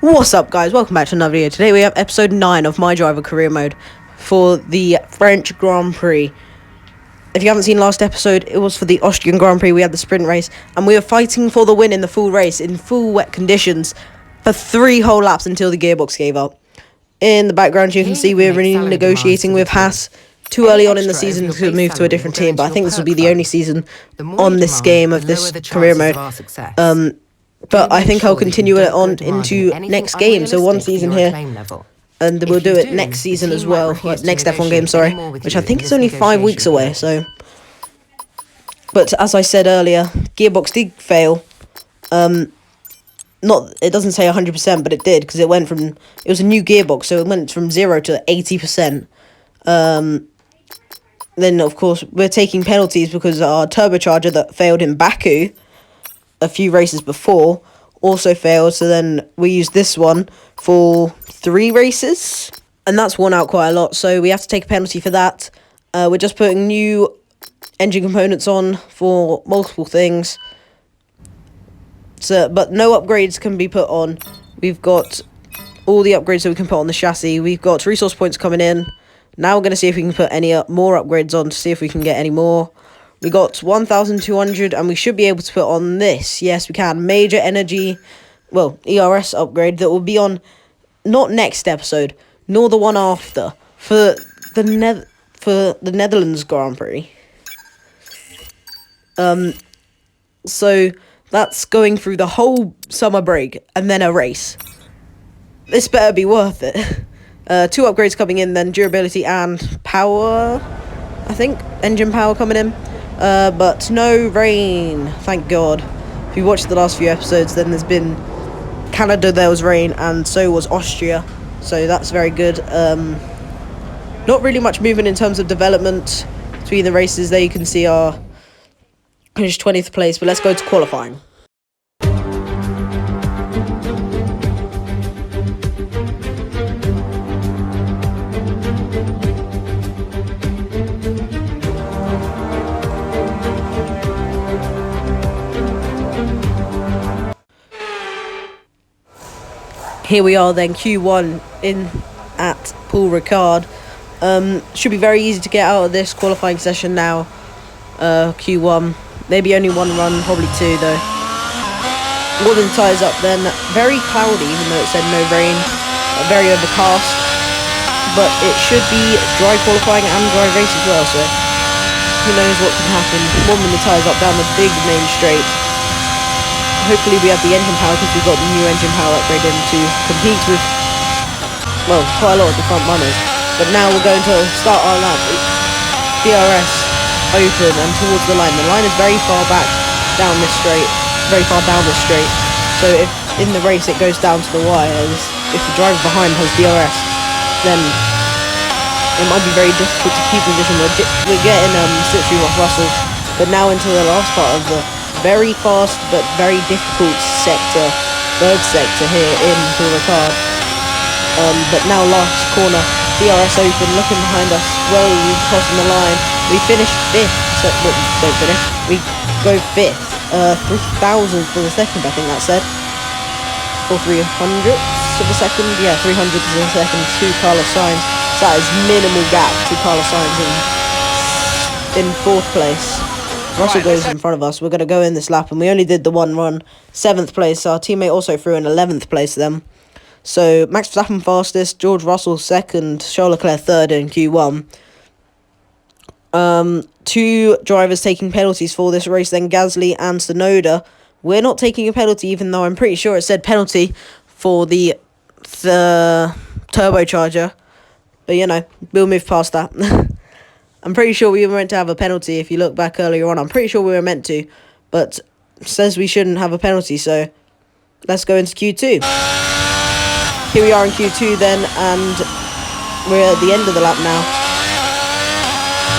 What's up, guys? Welcome back to another video. Today we have episode 9 of My Driver Career Mode for the French Grand Prix. If you haven't seen last episode, it was for the Austrian Grand Prix. We had the sprint race, and we were fighting for the win in the full race, in full wet conditions, for 3 whole laps until the gearbox gave up. In the background, you can see we're really negotiating with Haas. Too early on in the season to move to a different team, but I think this will be the only season on this game of this career mode. But I think I'll continue it on into next game, so one season here, and we'll do it next season as well, next F1 game, sorry, which I think is only 5 weeks away, so. But as I said earlier, gearbox did fail. It doesn't say 100%, but it did, because it was a new gearbox, so it went from 0 to 80%. Then, of course, we're taking penalties because our turbocharger that failed in Baku a few races before also failed, so then we used this one for 3 races, and that's worn out quite a lot, so we have to take a penalty for that. We're just putting new engine components on for multiple things, but no upgrades can be put on. We've got all the upgrades that we can put on the chassis. We've got resource points coming in. Now we're going to see if we can put any more upgrades on to see if we can get any more. We got 1,200, and we should be able to put on this. Yes, we can. Major energy, ERS upgrade that will be on not next episode, nor the one after, for the Netherlands Grand Prix. So that's going through the whole summer break and then a race. This better be worth it. 2 upgrades coming in, then durability and power. I think engine power coming in. But no rain, thank God. If you watched the last few episodes, then there's been Canada, there was rain, and so was Austria, so that's very good. Not really much movement in terms of development between the races. There you can see our finished 20th place, but let's go to qualifying. Here we are then, Q1 in at Paul Ricard. Should be very easy to get out of this qualifying session now. Q1, maybe only 1 run, probably 2 though. Warming the tyres up then, very cloudy even though it said no rain, very overcast. But it should be dry qualifying and dry race as well, so who knows what can happen. Warming the tyres up down the big main straight. Hopefully we have the engine power because we've got the new engine power upgrade in to compete with, quite a lot of the front runners. But now we're going to start our lap. DRS open and towards the line. The line is very far back down this straight, So if in the race it goes down to the wires, if the driver behind has DRS, then it might be very difficult to keep position. We're getting slipstream off Russell, but now into the last part of the very fast but very difficult sector, third sector here in Paul Ricard. But now last corner, DRS open, looking behind us, well crossing the line. We finished 5th, so don't finish, we go 5th, 3,000th for the second, I think that said, or 300ths of a second, yeah, 300ths of a second to Carlos Sainz. So that is minimal gap to Carlos Sainz in 4th place. Russell goes in front of us. We're going to go in this lap, and we only did the 1 run. 7th place. Our teammate also threw in 11th place then. So Max Verstappen fastest, George Russell 2nd, Charles Leclerc 3rd in Q1. 2 drivers taking penalties for this race then, Gasly and Tsunoda. We're not taking a penalty, even though I'm pretty sure it said penalty for the turbocharger. But, we'll move past that. I'm pretty sure we were meant to have a penalty. If you look back earlier on, I'm pretty sure we were meant to, but it says we shouldn't have a penalty, so let's go into Q2. Here we are in Q2 then, and we're at the end of the lap now.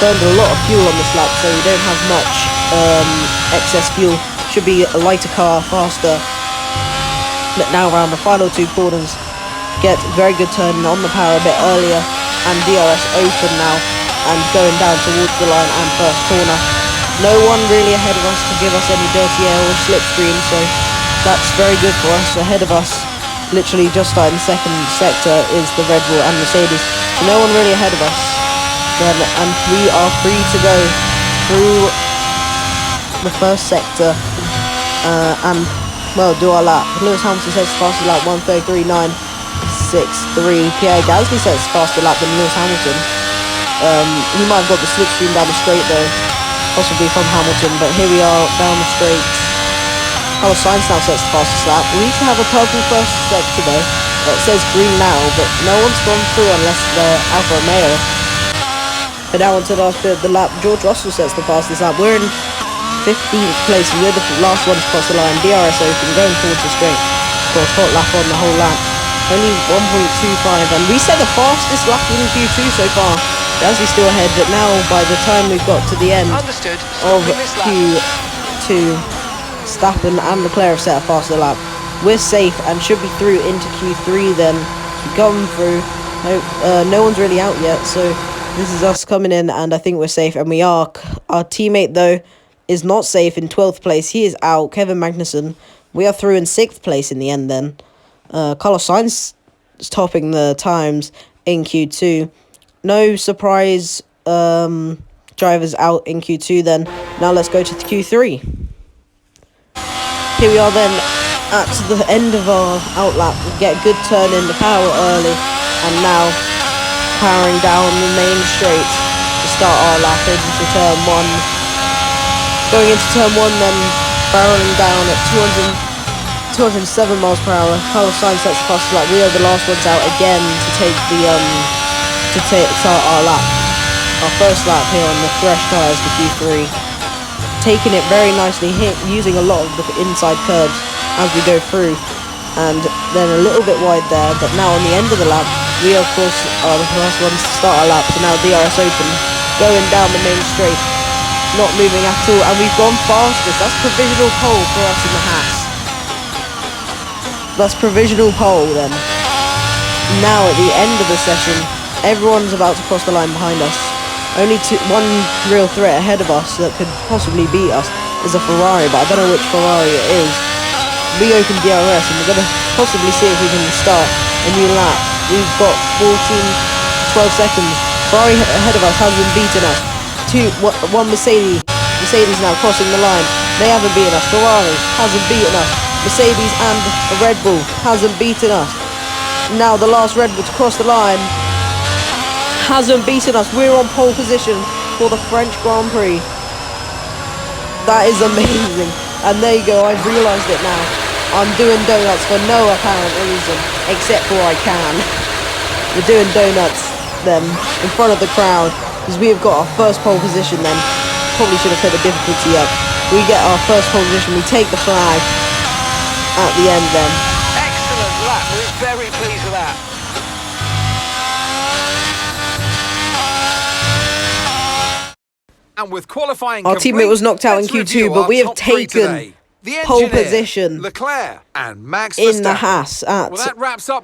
Burned a lot of fuel on this lap, so we don't have much excess fuel. Should be a lighter car, faster. But now around the final 2 corners, get very good turning on the power a bit earlier, and DRS open now. And going down towards the line and first corner. No one really ahead of us to give us any dirty air or slipstream, so that's very good for us. Ahead of us literally just starting the second sector is the Red Bull and Mercedes. So no one really ahead of us. Then, and we are free to go through the first sector and, well, do our lap. Lewis Hamilton sets the fastest lap, 1:33.963. Pierre Gasly sets the faster lap than Lewis Hamilton. He might have got the slipstream down the straight though, possibly from Hamilton, but here we are down the straight. Carlos Sainz now sets the fastest lap. We used to have a purple first sector though. It says green now, but no one's gone through unless they're Alfa Romeo. But now onto the last bit of the lap. George Russell sets the fastest lap. We're in 15th place. We're the last ones to cross the line. DRS open, going towards the straight. Of course, hot lap on the whole lap. Only 1.25, and we set the fastest lap in Q2 so far. Gasly's still ahead, but now by the time we've got to the end of Q2, Verstappen and Leclerc have set a faster lap. We're safe and should be through into Q3 then. We've gone through. No one's really out yet, so this is us coming in, and I think we're safe, and we are. Our teammate, though, is not safe in 12th place. He is out, Kevin Magnussen. We are through in 6th place in the end then. Carlos Sainz is topping the times in Q2. No surprise drivers out in Q2 then. Now let's go to Q3. Here we are then at the end of our outlap. We get a good turn in the power early, and now powering down the main straight to start our lap into turn 1. Going into turn 1 then, barreling down at 207 miles per hour. Carlos Sainz sets the fastest lap. We are the last ones out again to take the start our lap. Our first lap here on the fresh tyres for Q3. Taking it very nicely, using a lot of the inside curves as we go through, and then a little bit wide there, but now on the end of the lap, we of course are the last ones to start our lap, so now DRS open, going down the main straight, not moving at all, and we've gone fastest. That's provisional pole for us in the Haas. That's provisional pole then. Now at the end of the session, everyone's about to cross the line behind us. Only one real threat ahead of us that could possibly beat us is a Ferrari, but I don't know which Ferrari it is. We open DRS and we're going to possibly see if we can start a new lap. We've got 12 seconds. Ferrari ahead of us hasn't beaten us. One Mercedes now crossing the line. They haven't beaten us. Ferrari hasn't beaten us. Mercedes and the Red Bull hasn't beaten us. Now the last Red Bull to cross the line hasn't beaten us. We're on pole position for the French Grand Prix. That is amazing. And there you go, I've realised it now. I'm doing donuts for no apparent reason, except for I can. We're doing donuts then in front of the crowd, because we have got our first pole position then. Probably should have put the difficulty up. We get our first pole position, we take the flag at the end then. Excellent lap, we're very pleased with that. And with qualifying our teammate was knocked out in Q2, but we have taken pole position Leclerc and Max in the Haas at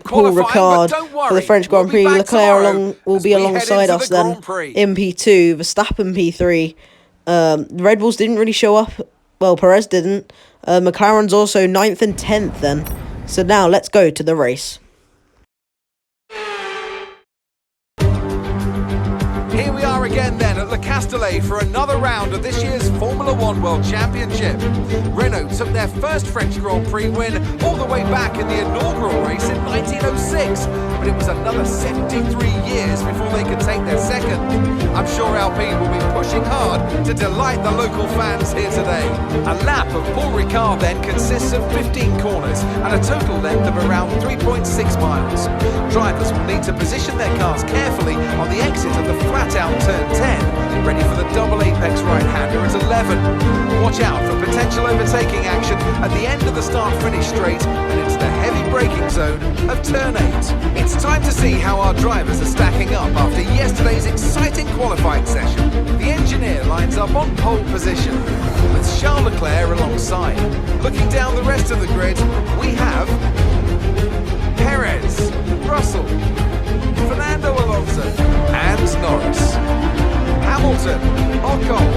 Paul Ricard for the French Grand Prix. Leclerc will be alongside us then in P2, Verstappen P3. Red Bulls didn't really show up. Well, Perez didn't. McLaren's also 9th and 10th then. So now let's go to the race. Here we are again then at Le Castellet for another round of this year's Formula One World Championship. Renault took their first French Grand Prix win all the way back in the inaugural race in 1906, but it was another 73 years before they could take their second. I'm sure Alpine will be pushing hard to delight the local fans here today. A lap of Paul Ricard then consists of 15 corners and a total length of around 3.6 miles. Drivers will need to position their cars carefully on the exit of the flat-out turn 10, ready for the double apex right-hander at 11. Watch out for potential overtaking action at the end of the start-finish straight and into the heavy braking zone of turn 8. It's time to see how our drivers are stacking up after yesterday's exciting qualifying session. The engineer lines up on pole position with Charles Leclerc alongside. Looking down the rest of the grid, we have Perez, Russell, Fernando Alonso and Norris, Hamilton, Ocon,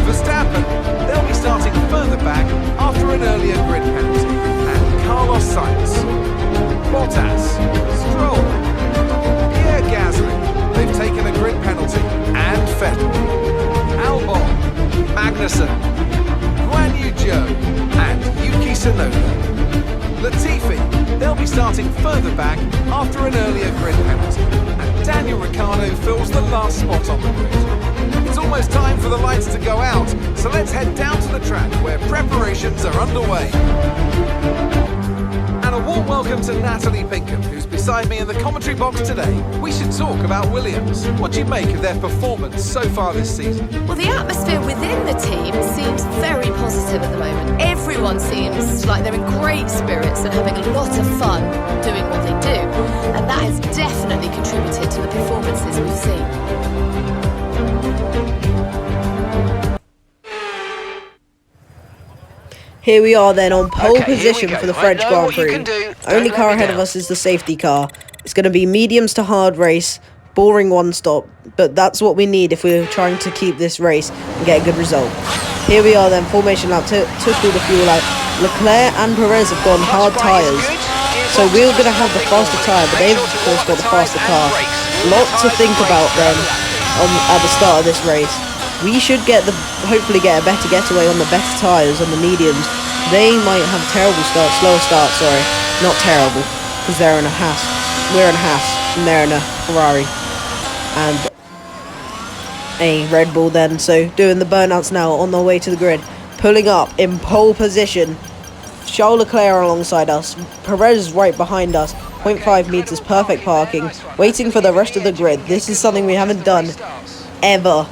Verstappen, they'll be starting further back after an earlier grid penalty, and Carlos Sainz. they'll be starting further back after an earlier grid penalty. And Daniel Ricciardo fills the last spot on the grid. It's almost time for the lights to go out, so let's head down to the track where preparations are underway. And a warm welcome to Natalie Pinkham, who's beside me in the commentary box today. We should talk about Williams. What do you make of their performance so far this season? Well, the atmosphere within the team seems very positive at the moment. Everyone seems like they're in great spirits and having a lot of fun doing what they do. And that has definitely contributed to the performances we've seen. Here we are then on pole position for the French Grand Prix. Only car ahead of us is the safety car. It's going to be mediums to hard race, boring one stop, but that's what we need if we're trying to keep this race and get a good result. Here we are then, formation lap, took all the fuel out. Leclerc and Perez have gone hard tyres, so we're going to have the faster tyre, but they've of course got the faster car. Lot to think about then at the start of this race. We should hopefully get a better getaway on the better tyres on the mediums. They might have a terrible start, slower start, sorry. Not terrible, because they're in a Haas. We're in a Haas, and they're in a Ferrari. And a Red Bull then, so doing the burnouts now on their way to the grid. Pulling up in pole position. Charles Leclerc alongside us. Perez is right behind us. 0.5 meters, perfect parking. Waiting for the rest of the grid. This is something we haven't done ever.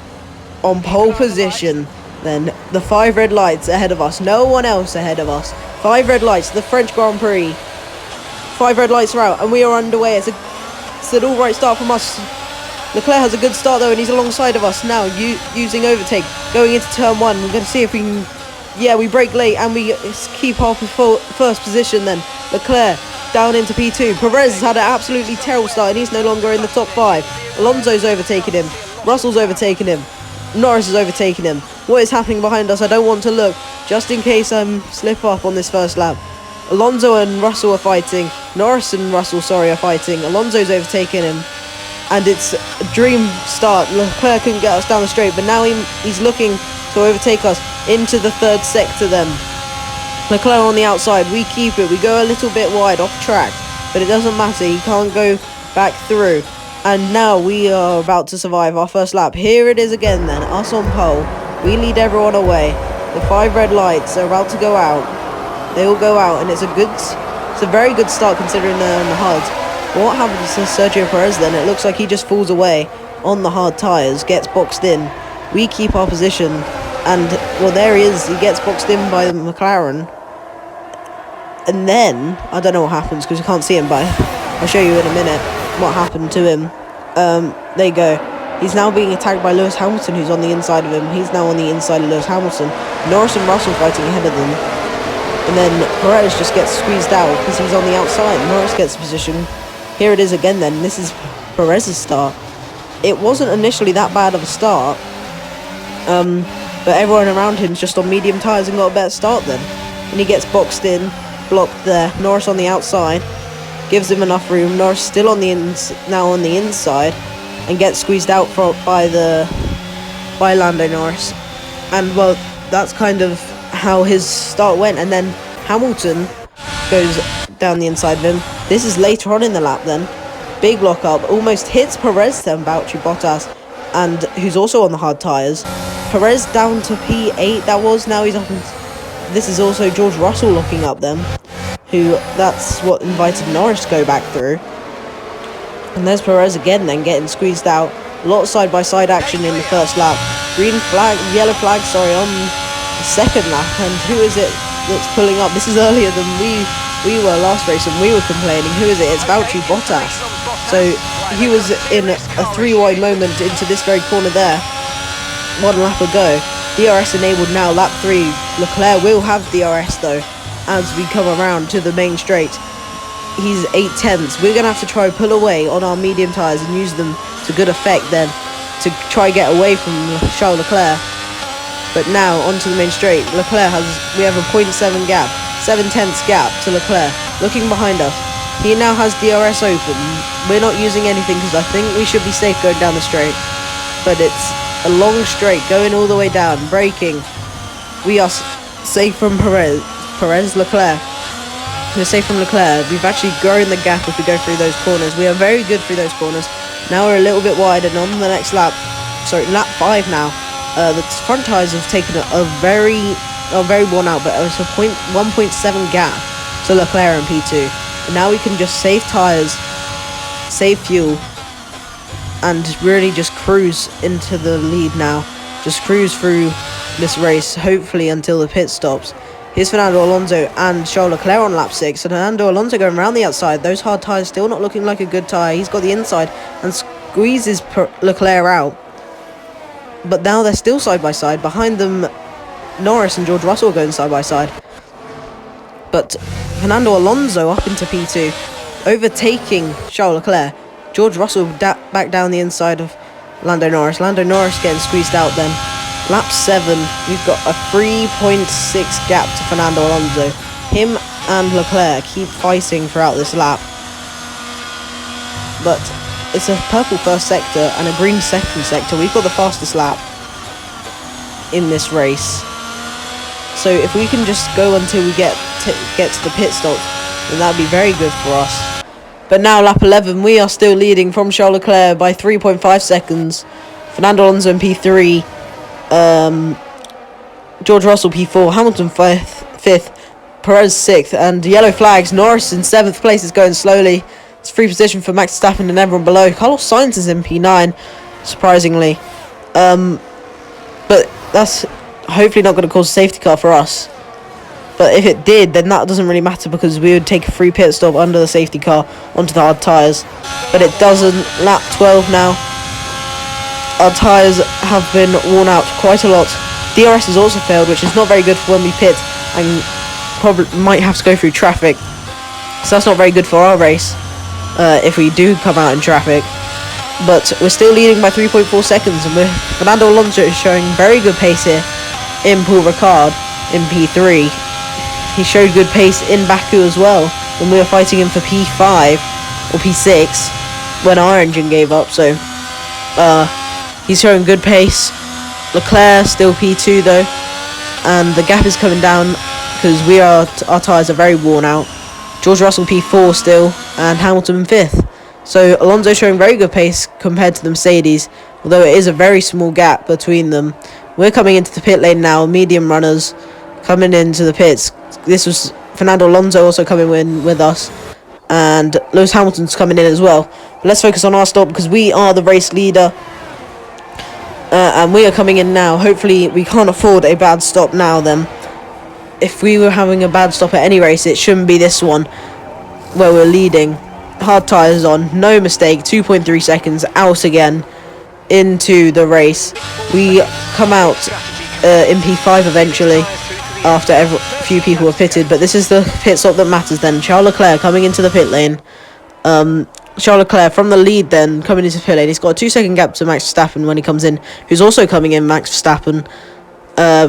On pole position, then the 5 red lights ahead of us. No one else ahead of us. 5 red lights, the French Grand Prix. 5 red lights are out, and we are underway. It's an alright start from us. Leclerc has a good start though, and he's alongside of us now, using overtake. Going into turn 1, we're going to see if we can... Yeah, we brake late, and we keep our first position then. Leclerc down into P2. Perez has had an absolutely terrible start, and he's no longer in the top 5. Alonso's overtaken him. Russell's overtaken him. Norris is overtaking him. What is happening behind us? I don't want to look, just in case I slip up on this first lap. Alonso and Russell are fighting. Norris and Russell, are fighting. Alonso's overtaking him. And it's a dream start. Leclerc couldn't get us down the straight, but now he's looking to overtake us into the 3rd sector then. Leclerc on the outside. We keep it. We go a little bit wide off track, but it doesn't matter. He can't go back through. And now we are about to survive our first lap. Here it is again then, us on pole. We lead everyone away. The 5 red lights are about to go out. They all go out, and it's a very good start considering they're on the hards. What happens to Sergio Perez then? It looks like he just falls away on the hard tyres, gets boxed in. We keep our position, and well, there he is. He gets boxed in by the McLaren. And then, I don't know what happens because you can't see him, but I'll show you in a minute what happened to him. There you go. He's now being attacked by Lewis Hamilton, who's on the inside of him. He's now on the inside of Lewis Hamilton. Norris and Russell fighting ahead of them. And then Perez just gets squeezed out because he's on the outside. Norris gets a position. Here it is again then. This is Perez's start. It wasn't initially that bad of a start. But everyone around him's just on medium tyres and got a better start then. And he gets boxed in, blocked there. Norris on the outside. Gives him enough room. Norris still on the now on the inside, and gets squeezed out by Lando Norris. And well, that's kind of how his start went. And then Hamilton goes down the inside of him. This is later on in the lap then. Big lock up, almost hits Perez then, Valtteri Bottas, and who's also on the hard tyres. Perez down to P8 that was. Now he's up in, this is also George Russell looking up them. That's what invited Norris to go back through. And there's Perez again then getting squeezed out. A lot of side-by-side action in the first lap. Yellow flag, on the second lap. And who is it that's pulling up? This is earlier than we were last race, and we were complaining. Who is it? It's Valtteri Bottas. So he was in a 3-wide moment into this very corner there. 1 lap ago. DRS enabled now, lap 3. Leclerc will have DRS though as we come around to the main straight. He's 8/10. We're going to have to try pull away on our medium tyres and use them to good effect then to try get away from Charles Leclerc. But now onto the main straight. We have a 0.7 gap, 7/10 gap to Leclerc. Looking behind us, he now has DRS open. We're not using anything because I think we should be safe going down the straight. But it's a long straight going all the way down, braking. We are safe from Leclerc. we're safe from Leclerc. We've actually grown the gap if we go through those corners. We are very good through those corners. Now we're a little bit wide, and on the next lap, sorry, lap 5 now, the front tyres have taken a very worn out, but it was a 1.7 gap to Leclerc and P2. And now we can just save tyres, save fuel, and really just cruise into the lead now. Just cruise through this race, hopefully until the pit stops. Here's Fernando Alonso and Charles Leclerc on lap 6. And Fernando Alonso going around the outside. Those hard tyres still not looking like a good tyre. He's got the inside and squeezes Leclerc out. But now they're still side by side. Behind them, Norris and George Russell going side by side. But Fernando Alonso up into P2, overtaking Charles Leclerc. George Russell back down the inside of Lando Norris. Lando Norris getting squeezed out then. Lap 7, we've got a 3.6 gap to Fernando Alonso. Him and Leclerc keep fighting throughout this lap. But it's a purple first sector and a green second sector. We've got the fastest lap in this race. So if we can just go until we get to the pit stop, then that would be very good for us. But now lap 11, we are still leading from Charles Leclerc by 3.5 seconds. Fernando Alonso in P3. George Russell P4. Hamilton 5th. Perez 6th. And yellow flags. Norris in 7th place is going slowly. It's free position for Max Verstappen and everyone below. Carlos Sainz is in P9, surprisingly. But that's hopefully not going to cause a safety car for us. But if it did, then that doesn't really matter because we would take a free pit stop under the safety car onto the hard tyres. But it doesn't. Lap 12 now. Our tyres have been worn out quite a lot. DRS has also failed, which is not very good for when we pit and probably might have to go through traffic. So that's not very good for our race if we do come out in traffic. But we're still leading by 3.4 seconds, and Fernando Alonso is showing very good pace here in Paul Ricard in P3. He showed good pace in Baku as well when we were fighting him for P5 or P6 when our engine gave up. So he's showing good pace. Leclerc still P2 though, and the gap is coming down because our tyres are very worn out. George Russell P4 still, and Hamilton in 5th. So Alonso showing very good pace compared to the Mercedes, although it is a very small gap between them. We're coming into the pit lane now, medium runners coming into the pits. This was Fernando Alonso also coming in with us, and Lewis Hamilton's coming in as well. But let's focus on our stop because we are the race leader, and we are coming in now. Hopefully we can't afford a bad stop now then. If we were having a bad stop at any race, it shouldn't be this one where we're leading. Hard tyres on, no mistake, 2.3 seconds out again into the race. We come out in P5 eventually after a few people were pitted, but this is the pit stop that matters then. Charles Leclerc coming into the pit lane. Charles Leclerc from the lead then coming into the pit lane. He's got a 2-second gap to Max Verstappen when he comes in, who's also coming in, Max Verstappen.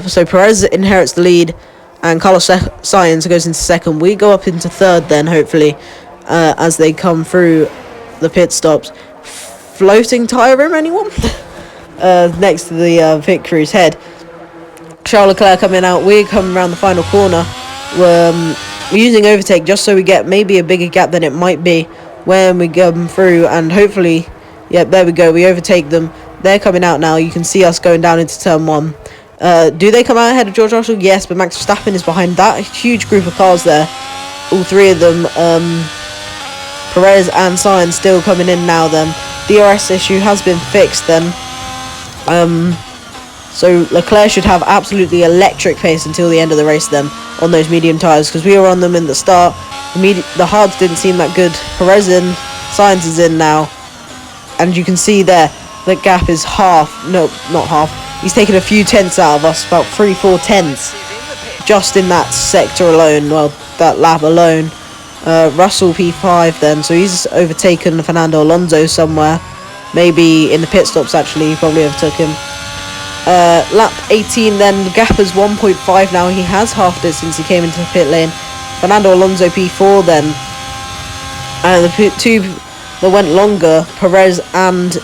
So Perez inherits the lead, and Carlos Sainz goes into second. We go up into third then, hopefully, as they come through the pit stops. Floating tyre room, anyone? Next to the pit crew's head. Charles Leclerc coming out. We're coming around the final corner. We're using overtake just so we get maybe a bigger gap than it might be when we come through, and hopefully, yep, there we go. We overtake them. They're coming out now. You can see us going down into turn 1. Do they come out ahead of George Russell? Yes, but Max Verstappen is behind that huge group of cars there. All three of them. Perez and Sainz still coming in now then. DRS issue has been fixed then. So Leclerc should have absolutely electric pace until the end of the race then on those medium tyres, because we were on them in the start. The hards didn't seem that good. Perez in, Sainz is in now, and you can see there the gap is half. No, not half. He's taken a few tenths out of us, about 3-4 tenths just in that sector alone. Well, that lap alone. Russell P5 then, so he's overtaken Fernando Alonso somewhere, maybe in the pit stops actually. He probably overtook him. Lap 18 then, the gap is 1.5 now. He has halved it since he came into the pit lane. Fernando Alonso P4 then, and the two that went longer, Perez and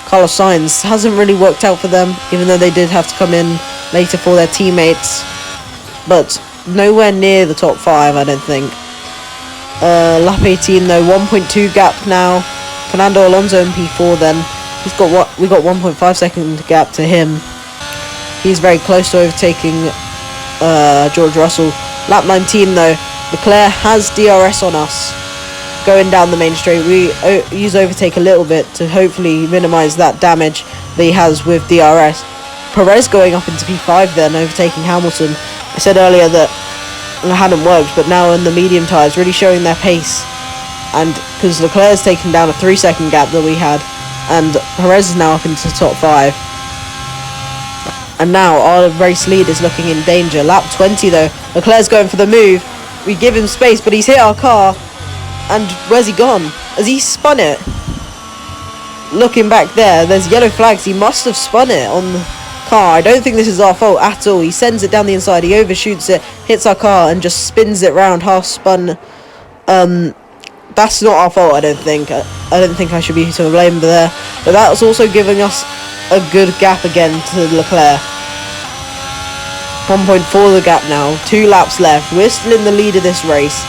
Carlos Sainz, hasn't really worked out for them, even though they did have to come in later for their teammates, but nowhere near the top 5, I don't think. Lap 18 though, 1.2 gap now. Fernando Alonso in P4 then. We got 1.5 second gap to him. He's very close to overtaking George Russell. Lap 19 though, Leclerc has DRS on us. Going down the main straight, we use overtake a little bit to hopefully minimise that damage that he has with DRS. Perez going up into P5 then, overtaking Hamilton. I said earlier that it hadn't worked, but now in the medium tyres, really showing their pace. And because Leclerc's taken down a 3-second gap that we had, and Perez is now up into the top 5. And now our race lead is looking in danger. Lap 20 though, Leclerc's going for the move. We give him space, but he's hit our car. And where's he gone? Has he spun it? Looking back there, there's yellow flags. He must have spun it on the car. I don't think this is our fault at all. He sends it down the inside, he overshoots it, hits our car, and just spins it round, half spun. That's not our fault, I don't think. I don't think I should be to blame there. But that was also giving us a good gap again to Leclerc. 1.4 the gap now. 2 laps left. We're still in the lead of this race.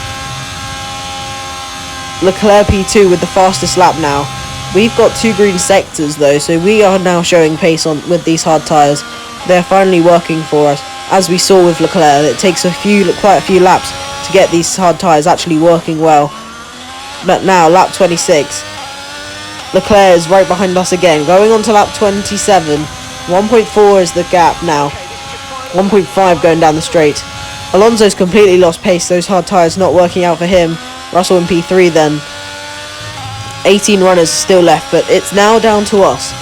Leclerc P2 with the fastest lap now. We've got 2 green sectors though, so we are now showing pace on with these hard tyres. They're finally working for us. As we saw with Leclerc, it takes quite a few laps to get these hard tyres actually working well. But now, lap 26. Leclerc is right behind us again. Going on to lap 27. 1.4 is the gap now. 1.5 going down the straight. Alonso's completely lost pace. Those hard tyres not working out for him. Russell in P3 then. 18 runners still left, but it's now down to us.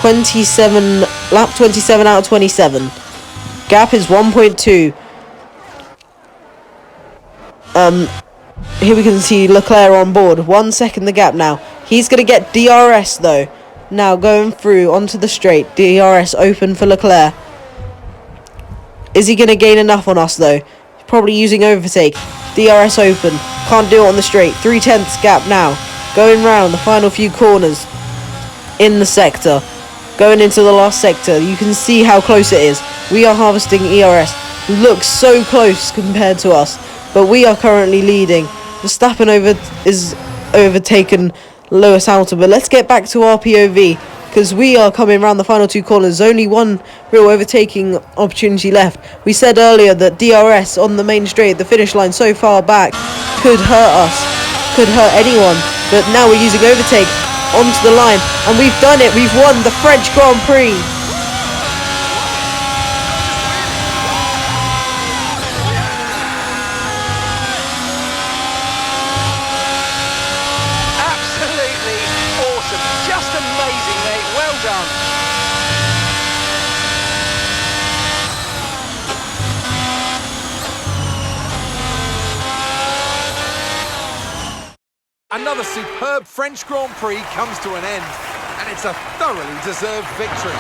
Lap 27 out of 27. Gap is 1.2. Here we can see Leclerc on board. 1 second the gap now. He's going to get DRS though. Now going through onto the straight. DRS open for Leclerc. Is he going to gain enough on us though? Probably using overtake. DRS open. Can't do it on the straight. 3/10 gap now. Going round the final few corners in the sector. Going into the last sector. You can see how close it is. We are harvesting ERS. Looks so close compared to us. But we are currently leading. Verstappen is overtaken Lewis Hamilton. But let's get back to our POV. Because we are coming around the final 2 corners. There's only one real overtaking opportunity left. We said earlier that DRS on the main straight, the finish line so far back, could hurt us. Could hurt anyone. But now we're using overtake onto the line. And we've done it. We've won the French Grand Prix. Another superb French Grand Prix comes to an end, and it's a thoroughly deserved victory.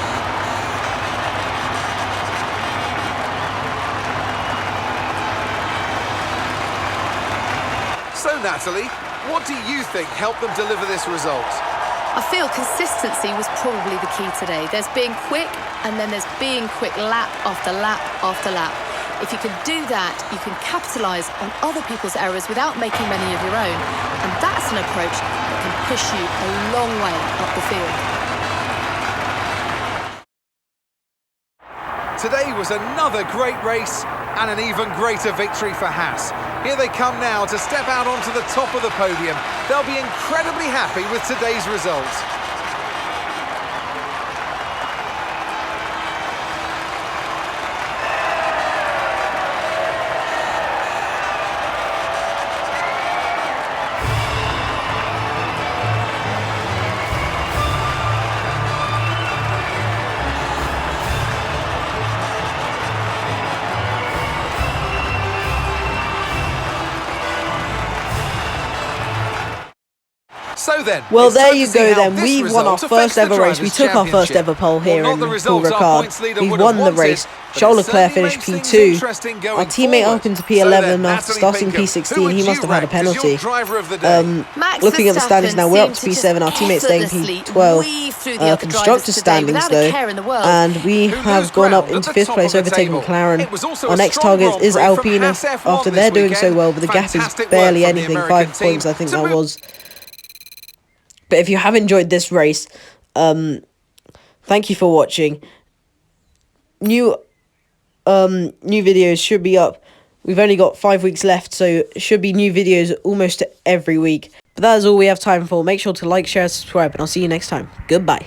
So, Natalie, what do you think helped them deliver this result? I feel consistency was probably the key today. There's being quick, and then there's being quick lap after lap after lap. If you can do that, you can capitalise on other people's errors without making many of your own. And that's an approach that can push you a long way up the field. Today was another great race and an even greater victory for Haas. Here they come now to step out onto the top of the podium. They'll be incredibly happy with today's result. So then, Well, it's there time you to see go how then. this We won result our affects first the ever race. We Drivers' took our first Championship. ever pole here Well, in not the Paul results our Ricard. points leader We've would have won the wanted, race. but Charles it Leclerc certainly finished makes things P2. interesting going Our teammate forward. up into So P11 then, after Natalie starting Pinkham, P16. who would He must you have had a rank as your penalty. driver of the day? Max Looking at the standings Verstappen now, we're up to seemed to P7. Our just teammate's staying effortlessly P12. weave through the other Constructor drivers today standings without a though, care in the world. and we Who have lose gone up ground at into the 5th top place, of the overtaking table. McLaren. It was also Our a next strong target Grand is Prix from Alpine. Haas F1 After this they're doing so weekend. well, but the gap is Fantastic work barely from the anything. American 5 team points, I think to that move. was. But if you have enjoyed this race, thank you for watching. New videos should be up. We've only got 5 weeks left, so it should be new videos almost every week. But that is all we have time for. Make sure to like, share, subscribe, and I'll see you next time. Goodbye.